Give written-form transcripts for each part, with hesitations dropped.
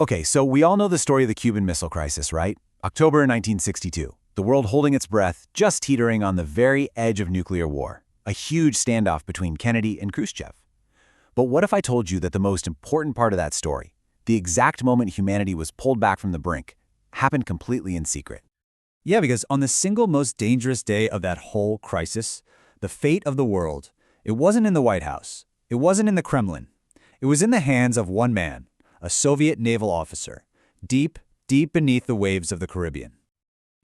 Okay, so we all know the story of the Cuban Missile Crisis, right? October 1962. The world holding its breath, just teetering on the very edge of nuclear war. A huge standoff between Kennedy and Khrushchev. But what if I told you that the most important part of that story, the exact moment humanity was pulled back from the brink, happened completely in secret? Yeah, because on the single most dangerous day of that whole crisis, the fate of the world, it wasn't in the White House. It wasn't in the Kremlin. It was in the hands of one man, a Soviet naval officer, deep, deep beneath the waves of the Caribbean.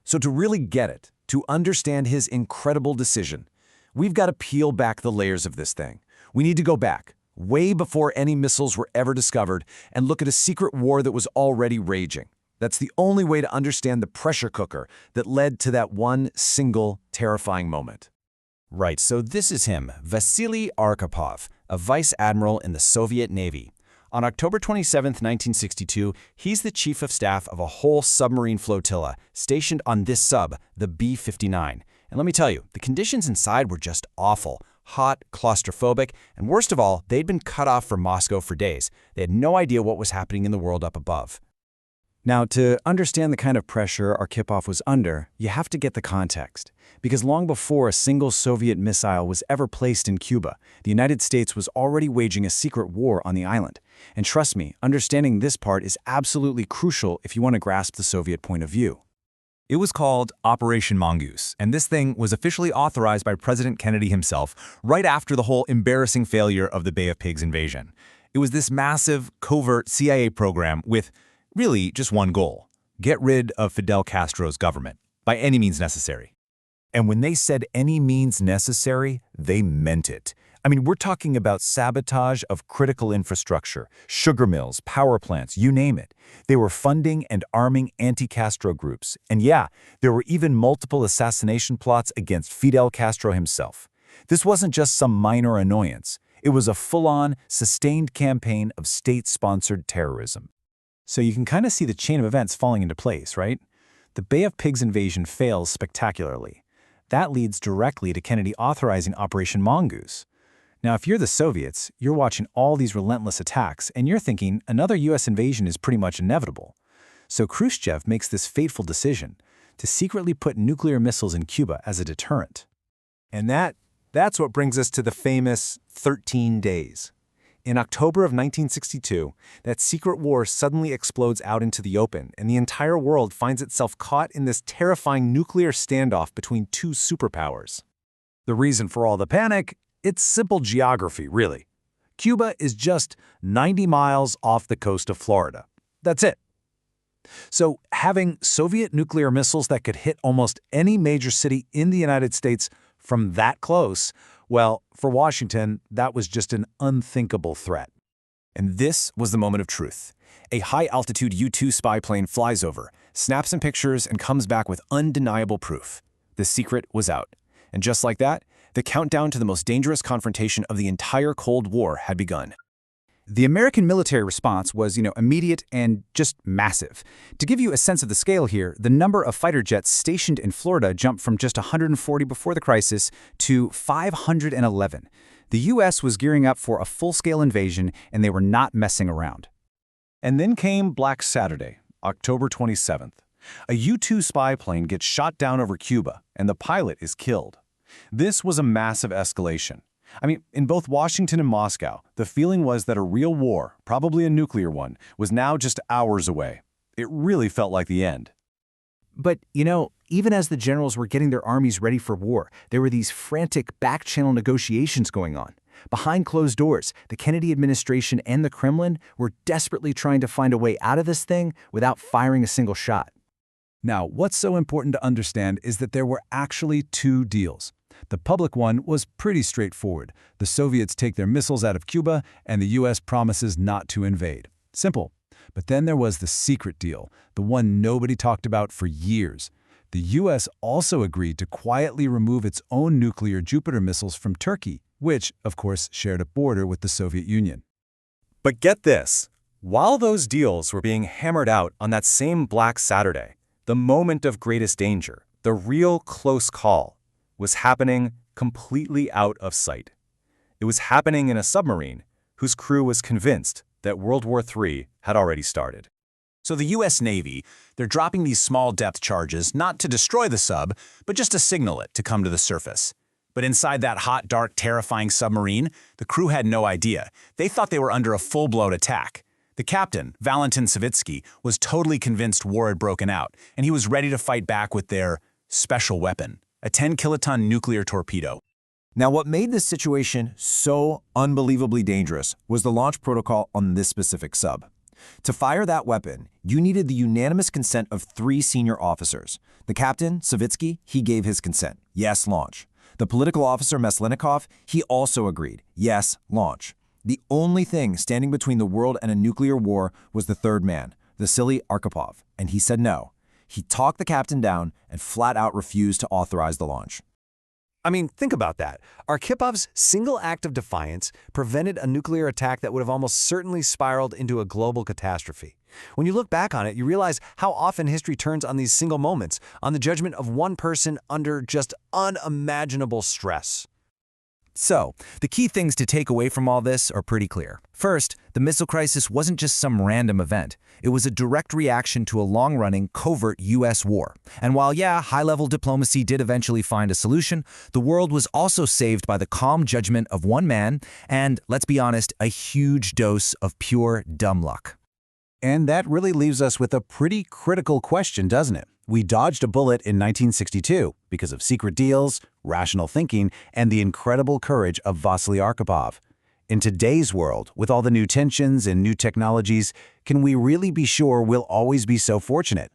So to really get it, to understand his incredible decision, we've got to peel back the layers of this thing. We need to go back, way before any missiles were ever discovered, and look at a secret war that was already raging. That's the only way to understand the pressure cooker that led to that one single terrifying moment. Right, so this is him, Vasily Arkhipov, a vice admiral in the Soviet Navy. On October 27, 1962, he's the chief of staff of a whole submarine flotilla stationed on this sub, the B-59. And let me tell you, the conditions inside were just awful. Hot, claustrophobic, and worst of all, they'd been cut off from Moscow for days. They had no idea what was happening in the world up above. Now, to understand the kind of pressure Arkhipov was under, you have to get the context. Because long before a single Soviet missile was ever placed in Cuba, the United States was already waging a secret war on the island. And trust me, understanding this part is absolutely crucial if you want to grasp the Soviet point of view. It was called Operation Mongoose, and this thing was officially authorized by President Kennedy himself right after the whole embarrassing failure of the Bay of Pigs invasion. It was this massive, covert CIA program with really just one goal: get rid of Fidel Castro's government, by any means necessary. And when they said any means necessary, they meant it. I mean, we're talking about sabotage of critical infrastructure, sugar mills, power plants, you name it. They were funding and arming anti-Castro groups. And yeah, there were even multiple assassination plots against Fidel Castro himself. This wasn't just some minor annoyance. It was a full-on, sustained campaign of state-sponsored terrorism. So you can kind of see the chain of events falling into place, right? The Bay of Pigs invasion fails spectacularly. That leads directly to Kennedy authorizing Operation Mongoose. Now, if you're the Soviets, you're watching all these relentless attacks, and you're thinking another U.S. invasion is pretty much inevitable. So Khrushchev makes this fateful decision to secretly put nuclear missiles in Cuba as a deterrent. And that's what brings us to the famous 13 days. In October of 1962, that secret war suddenly explodes out into the open, and the entire world finds itself caught in this terrifying nuclear standoff between two superpowers. The reason for all the panic? It's simple geography, really. Cuba is just 90 miles off the coast of Florida. That's it. So having Soviet nuclear missiles that could hit almost any major city in the United States from that close, well, for Washington, that was just an unthinkable threat. And this was the moment of truth. A high-altitude U-2 spy plane flies over, snaps some pictures, and comes back with undeniable proof. The secret was out. And just like that, the countdown to the most dangerous confrontation of the entire Cold War had begun. The American military response was, immediate and just massive. To give you a sense of the scale here, the number of fighter jets stationed in Florida jumped from just 140 before the crisis to 511. The U.S. was gearing up for a full-scale invasion, and they were not messing around. And then came Black Saturday, October 27th. A U-2 spy plane gets shot down over Cuba, and the pilot is killed. This was a massive escalation. I mean, in both Washington and Moscow, the feeling was that a real war, probably a nuclear one, was now just hours away. It really felt like the end. But, even as the generals were getting their armies ready for war, there were these frantic back-channel negotiations going on. Behind closed doors, the Kennedy administration and the Kremlin were desperately trying to find a way out of this thing without firing a single shot. Now, what's so important to understand is that there were actually two deals. The public one was pretty straightforward. The Soviets take their missiles out of Cuba, and the U.S. promises not to invade. Simple. But then there was the secret deal, the one nobody talked about for years. The U.S. also agreed to quietly remove its own nuclear Jupiter missiles from Turkey, which, of course, shared a border with the Soviet Union. But get this, while those deals were being hammered out on that same Black Saturday, the moment of greatest danger, the real close call, was happening completely out of sight. It was happening in a submarine whose crew was convinced that World War III had already started. So the U.S. Navy, they're dropping these small depth charges not to destroy the sub, but just to signal it to come to the surface. But inside that hot, dark, terrifying submarine, the crew had no idea. They thought they were under a full-blown attack. The captain, Valentin Savitsky, was totally convinced war had broken out, and he was ready to fight back with their special weapon, a 10-kiloton nuclear torpedo. Now, what made this situation so unbelievably dangerous was the launch protocol on this specific sub. To fire that weapon, you needed the unanimous consent of 3 senior officers. The captain, Savitsky, he gave his consent. Yes, launch. The political officer, Maslenikov, he also agreed. Yes, launch. The only thing standing between the world and a nuclear war was the third man, Vasily Arkhipov, and he said no. He talked the captain down and flat out refused to authorize the launch. I mean, think about that. Arkhipov's single act of defiance prevented a nuclear attack that would have almost certainly spiraled into a global catastrophe. When you look back on it, you realize how often history turns on these single moments, on the judgment of one person under just unimaginable stress. So, the key things to take away from all this are pretty clear. First, the missile crisis wasn't just some random event. It was a direct reaction to a long-running, covert U.S. war. And while, yeah, high-level diplomacy did eventually find a solution, the world was also saved by the calm judgment of one man and, let's be honest, a huge dose of pure dumb luck. And that really leaves us with a pretty critical question, doesn't it? We dodged a bullet in 1962 because of secret deals, rational thinking, and the incredible courage of Vasily Arkhipov. In today's world, with all the new tensions and new technologies, can we really be sure we'll always be so fortunate?